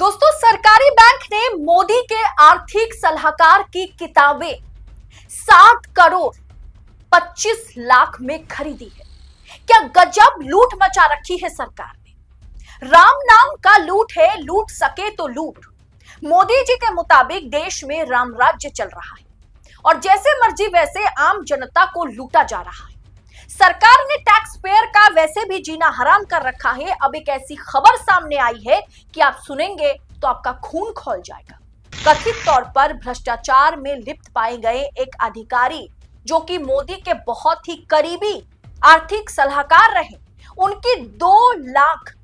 दोस्तों, सरकारी बैंक ने मोदी के आर्थिक सलाहकार की किताबें 7 करोड़ 25 लाख में खरीदी है। क्या गजब लूट मचा रखी है सरकार ने। राम नाम का लूट है, लूट सके तो लूट। मोदी जी के मुताबिक देश में राम राज्य चल रहा है और जैसे मर्जी वैसे आम जनता को लूटा जा रहा है। सरकार ने टैक्स पेयर का वैसे भी जीना हराम कर रखा है। अब एक ऐसी खबर सामने आई है कि आप सुनेंगे तो आपका खून खौल जाएगा। कथित तौर पर भ्रष्टाचार में लिप्त पाए गए एक अधिकारी जो कि मोदी के बहुत ही करीबी आर्थिक सलाहकार रहे, उनकी 2 लाख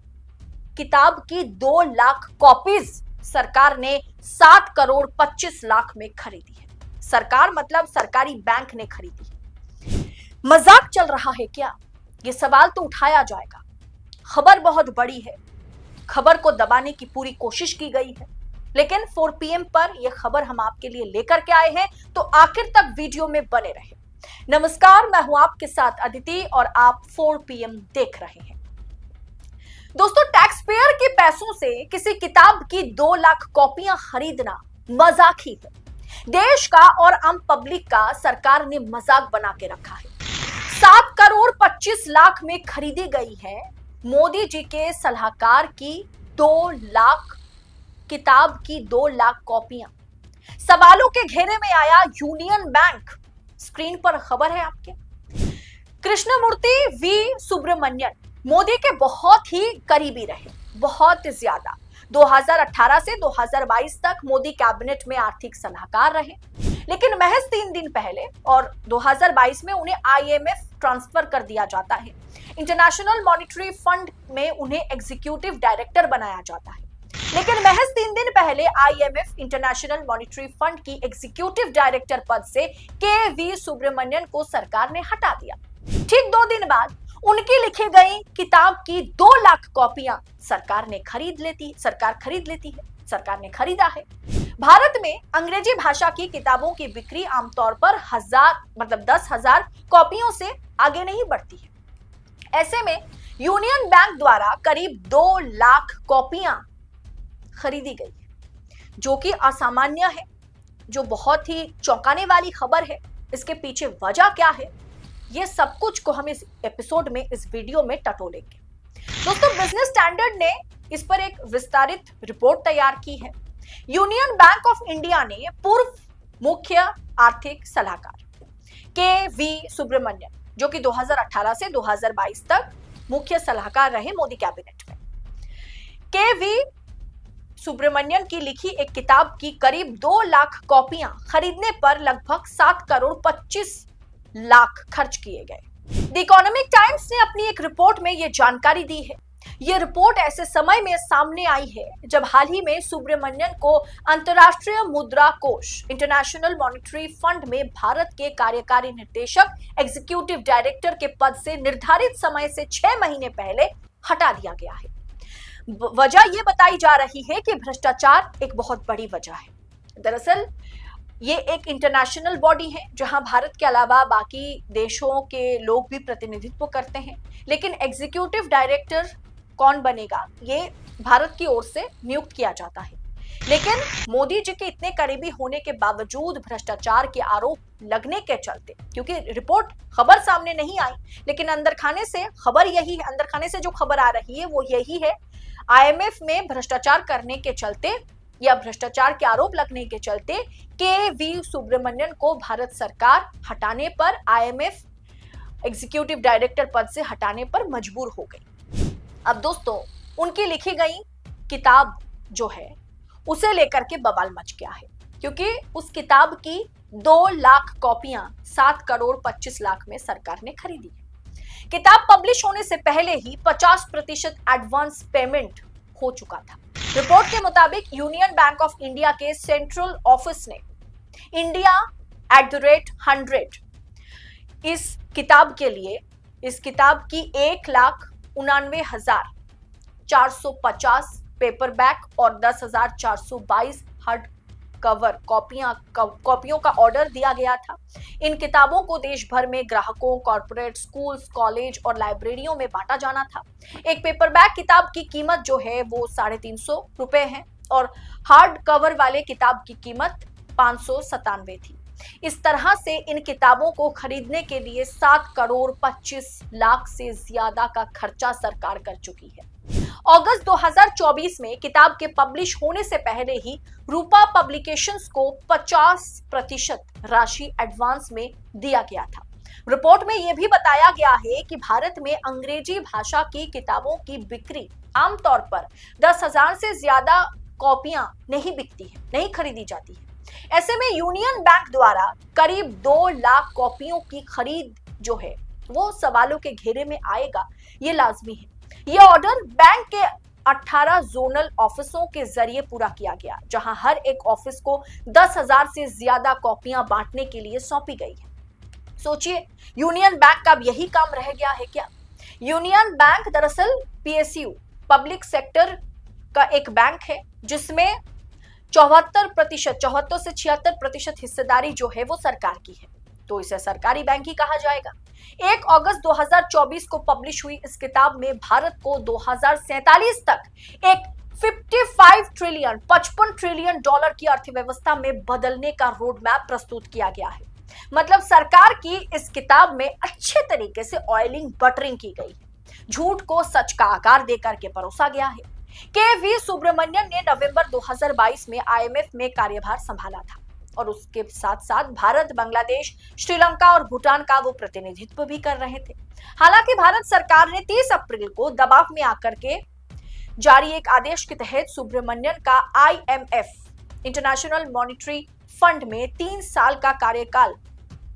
किताब की 2 लाख कॉपीज सरकार ने 7 करोड़ 25 लाख में खरीदी है। सरकार मतलब सरकारी बैंक ने खरीदी है। मजाक चल रहा है क्या? ये सवाल तो उठाया जाएगा। खबर बहुत बड़ी है, खबर को दबाने की पूरी कोशिश की गई है, लेकिन 4 PM पर यह खबर हम आपके लिए लेकर के आए हैं, तो आखिर तक वीडियो में बने रहे। नमस्कार, मैं हूं आपके साथ अदिति और आप 4 PM देख रहे हैं। दोस्तों, टैक्स पेयर के पैसों से किसी किताब की 2 लाख कॉपियां खरीदना मजाक ही है। देश का और आम पब्लिक का सरकार ने मजाक बना के रखा है। 7 करोड़ 25 लाख में खरीदी गई है मोदी जी के सलाहकार की 2 लाख किताब की 2 लाख कॉपियां। सवालों के घेरे में आया यूनियन बैंक। स्क्रीन पर खबर है आपके। कृष्णमूर्ति वी सुब्रमण्यन मोदी के बहुत ही करीबी रहे, बहुत ज्यादा। 2018 से 2022 तक मोदी कैबिनेट में आर्थिक सलाहकार रहे, लेकिन महज 3 दिन पहले और 2022 में उन्हें IMF ट्रांसफर कर दिया जाता है। इंटरनेशनल मॉनिटरी फंड में उन्हें एग्जीक्यूटिव डायरेक्टर बनाया जाता है, लेकिन महज 3 दिन पहले IMF इंटरनेशनल मॉनिटरी फंड की एग्जीक्यूटिव डायरेक्टर पद से KV सुब्रमण्यन को सरकार ने हटा दिया। ठीक 2 दिन बाद उनकी लिखी गई किताब की 2 लाख कॉपियां सरकार खरीद लेती है। सरकार ने खरीदा है। भारत में अंग्रेजी भाषा की किताबों की बिक्री आमतौर पर 10,000 कॉपियों से आगे नहीं बढ़ती है। ऐसे में यूनियन बैंक द्वारा करीब 2 लाख कॉपियां खरीदी गई है, जो कि असामान्य है, जो बहुत ही चौंकाने वाली खबर है। इसके पीछे वजह क्या है, ये सब कुछ को हम इस एपिसोड में, इस वीडियो में टटोलेंगे। दोस्तों, बिजनेस स्टैंडर्ड ने इस पर एक विस्तारित रिपोर्ट तैयार की है। यूनियन बैंक ऑफ इंडिया ने पूर्व मुख्य आर्थिक सलाहकार KV सुब्रमण्यन, जो कि 2018 से 2022 तक मुख्य सलाहकार रहे मोदी कैबिनेट में, KV सुब्रमण्यन की लिखी एक किताब की करीब 2 लाख कॉपियां खरीदने पर लगभग 7 करोड़ 25 लाख खर्च किए गए। द इकोनॉमिक टाइम्स ने अपनी एक रिपोर्ट में यह जानकारी दी है। यह रिपोर्ट ऐसे समय में सामने आई है जब हाल ही में सुब्रमण्यन को अंतर्राष्ट्रीय मुद्रा कोष इंटरनेशनल मॉनिटरी फंड में भारत के कार्यकारी निदेशक एग्जीक्यूटिव डायरेक्टर के पद से निर्धारित समय से 6 महीने पहले हटा दिया गया है। वजह यह बताई जा रही है कि भ्रष्टाचार एक बहुत बड़ी वजह है। दरअसल ये एक इंटरनेशनल बॉडी है जहां भारत के अलावा बाकी देशों के लोग भी प्रतिनिधित्व करते हैं, लेकिन एग्जीक्यूटिव डायरेक्टर कौन बनेगा ये भारत की ओर से नियुक्त किया जाता है। लेकिन मोदी जी के इतने करीबी होने के बावजूद भ्रष्टाचार के आरोप लगने के चलते, क्योंकि रिपोर्ट खबर सामने नहीं आई, लेकिन अंदर खाने से खबर यही है, अंदर खाने से जो खबर आ रही है वो यही है, IMF में भ्रष्टाचार करने के चलते या भ्रष्टाचार के आरोप लगने के चलते KV सुब्रमण्यन को भारत सरकार हटाने पर, IMF एग्जीक्यूटिव डायरेक्टर पद से हटाने पर मजबूर हो गई। अब दोस्तों, उनकी लिखी गई किताब जो है उसे लेकर के बवाल मच गया है, क्योंकि उस किताब की 2 लाख कॉपियां 7 करोड़ 25 लाख में सरकार ने खरीदी है। किताब पब्लिश होने से पहले ही 50% एडवांस पेमेंट हो चुका था। रिपोर्ट के मुताबिक यूनियन बैंक ऑफ इंडिया के सेंट्रल ऑफिस ने India@100 इस किताब के लिए, इस किताब की 1,99,450 पेपरबैक और 10,422 हार्ड कवर कॉपियों का ऑर्डर दिया गया था। इन किताबों को देश भर में ग्राहकों, कॉर्पोरेट, स्कूल्स, कॉलेज और लाइब्रेरियों में बांटा जाना था। एक पेपरबैक किताब की कीमत जो है वो 350 रुपए है, और हार्ड कवर वाले किताब की कीमत 597 थी। इस तरह से इन किताबों को खरीदने के लिए 7 करोड़ 25 लाख से ज्यादा का खर्चा सरकार कर चुकी है। अगस्त 2024 में किताब के पब्लिश होने से पहले ही रूपा पब्लिकेशंस को 50% राशि एडवांस में दिया गया था। रिपोर्ट में यह भी बताया गया है कि भारत में अंग्रेजी भाषा की किताबों की बिक्री आमतौर पर 10,000 से ज्यादा कॉपियां नहीं बिकती है, नहीं खरीदी जाती है। ऐसे में यूनियन बैंक द्वारा करीब 2 लाख कॉपियों की खरीद जो है वो सवालों के घेरे में आएगा, ये लाजमी है। यह ऑर्डर बैंक के 18 जोनल ऑफिसों के जरिए पूरा किया गया, जहां हर एक ऑफिस को 10,000 से ज्यादा कॉपियां बांटने के लिए सौंपी गई है। सोचिए, यूनियन बैंक का अब यही काम रह गया है क्या? यूनियन बैंक दरअसल पीएसयू पब्लिक सेक्टर का एक बैंक है जिसमें 74 से 76% हिस्सेदारी जो है वो सरकार की है, तो इसे सरकारी बैंक ही कहा जाएगा। 1 अगस्त 2024 को पब्लिश हुई इस किताब में भारत को 2047 तक एक 55 ट्रिलियन डॉलर की अर्थव्यवस्था में बदलने का रोड मैप प्रस्तुत किया गया है। मतलब सरकार की इस किताब में अच्छे तरीके से ऑयलिंग बटरिंग की गई है, झूठ को सच का आकार देकर के परोसा गया है। के.वी. सुब्रमण्यन ने नवंबर 2022 में आईएमएफ में कार्यभार संभाला था और उसके साथ साथ भारत, बांग्लादेश, श्रीलंका और भूटान का वो प्रतिनिधित्व भी कर रहे थे। हालांकि भारत सरकार ने 30 अप्रैल को दबाव में आकर के जारी एक आदेश के तहत सुब्रमण्यन का आईएमएफ इंटरनेशनल मॉनिटरी फंड में 3 साल का कार्यकाल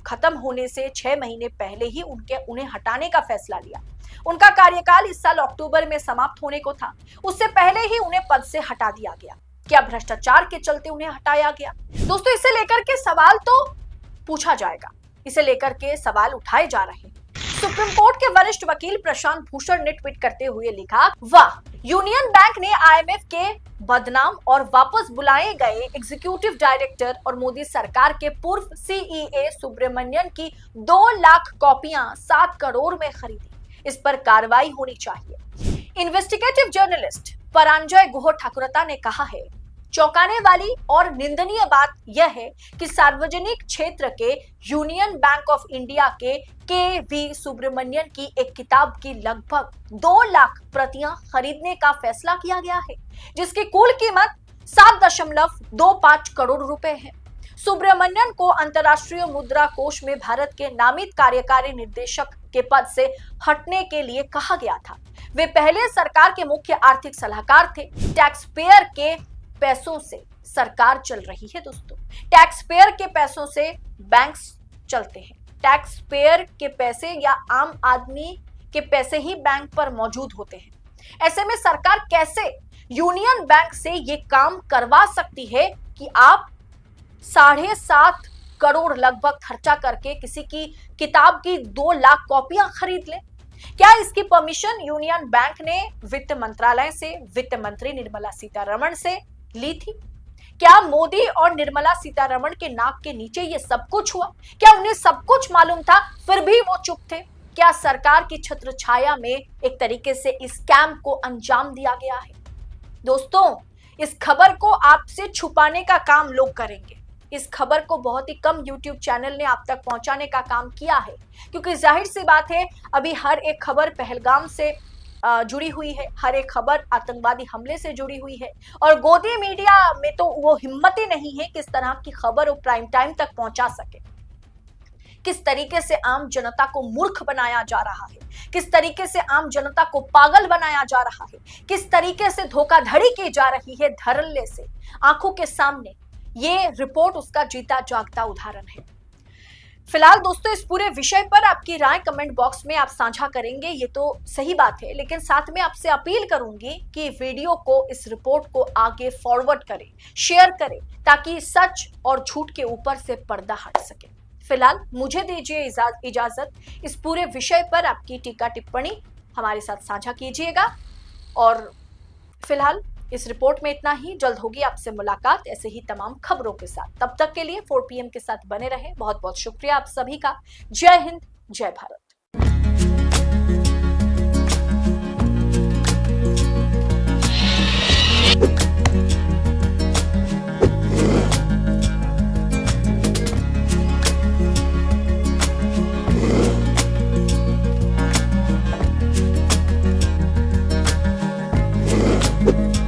खत्म होने से 6 महीने पहले ही उन्हें हटाने का फैसला लिया। उनका कार्यकाल इस साल अक्टूबर में समाप्त होने को था, उससे पहले ही उन्हें पद से हटा दिया गया। क्या भ्रष्टाचार के चलते उन्हें हटाया गया? दोस्तों, इसे लेकर के सवाल तो पूछा जाएगा, इसे लेकर के सवाल उठाए जा रहे हैं। सुप्रीम कोर्ट के वरिष्ठ वकील प्रशांत भूषण ने ट्वीट करते हुए लिखा, वाह, यूनियन बैंक ने आईएमएफ के बदनाम और वापस बुलाए गए एग्जीक्यूटिव डायरेक्टर और मोदी सरकार के पूर्व सीईए सुब्रमण्यन की 2 लाख कॉपियां 7 करोड़ में खरीदी। इस पर कार्रवाई होनी चाहिए। इन्वेस्टिगेटिव जर्नलिस्ट परांजय गुह ठाकुरता ने कहा है, चौंकाने वाली और निंदनीय बात यह है कि सार्वजनिक क्षेत्र के यूनियन बैंक ऑफ इंडिया के के.वी. सुब्रमण्यन की एक किताब की लगभग 2 लाख प्रतियां खरीदने का फैसला किया गया है, जिसकी कुल कीमत 7.25 करोड़ रुपए है। सुब्रमण्यन को अंतर्राष्ट्रीय मुद्रा कोष में भारत के नामित कार्यकारी निर्देशक के पद से हटने के लिए कहा गया था। वे पहले सरकार के मुख्य आर्थिक सलाहकार थे। टैक्स पेयर के पैसों से सरकार चल रही है दोस्तों। टैक्स पेयर के पैसों से बैंक्स चलते हैं। टैक्स पेयर के पैसे या आम आदमी के पैसे ही बैंक पर मौजूद होते हैं। ऐसे में सरकार कैसे यूनियन बैंक से ये काम करवा सकती है कि आप 7.5 करोड़ लगभग खर्चा करके किसी की किताब की 2 लाख कॉपियां खरीद लें? क्या इसकी परमिशन यूनियन बैंक ने वित्त मंत्रालय से, वित्त मंत्री निर्मला सीतारमण से ली थी? क्या मोदी और निर्मला सीतारमण के नाक के नीचे ये सब कुछ हुआ? क्या उन्हें सब कुछ मालूम था फिर भी वो चुप थे? क्या सरकार की छत्र छाया में एक तरीके से इस स्कैम को अंजाम दिया गया है? दोस्तों, इस खबर को आपसे छुपाने का काम लोग करेंगे। इस खबर को बहुत ही कम YouTube चैनल ने आप तक पहुंचाने का काम किया है, क्योंकि जाहिर सी बात है अभी हर एक खबर पहलगाम से जुड़ी हुई है, हर एक खबर आतंकवादी हमले से जुड़ी हुई है, और गोदी मीडिया में तो वो हिम्मत ही नहीं है किस तरह की खबर वो प्राइम टाइम तक पहुंचा सके। किस तरीके से आम जनता को मूर्ख बनाया जा रहा है, किस तरीके से आम जनता को पागल बनाया जा रहा है, किस तरीके से धोखाधड़ी की जा रही है धड़ल्ले से आंखों के सामने। ये रिपोर्ट उसका जीता जागता उदाहरण है। फिलहाल दोस्तों, इस पूरे विषय पर आपकी राय कमेंट बॉक्स में आप साझा करेंगे, ये तो सही बात है, लेकिन साथ में आपसे अपील करूंगी कि वीडियो को, इस रिपोर्ट को आगे फॉरवर्ड करें, शेयर करें, ताकि सच और झूठ के ऊपर से पर्दा हट सके। फिलहाल मुझे दीजिए इजाजत। इस पूरे विषय पर आपकी टीका टिप्पणी हमारे साथ साझा कीजिएगा। और फिलहाल इस रिपोर्ट में इतना ही। जल्द होगी आपसे मुलाकात ऐसे ही तमाम खबरों के साथ। तब तक के लिए 4 PM के साथ बने रहें। बहुत बहुत शुक्रिया आप सभी का। जय हिंद, जय भारत। है।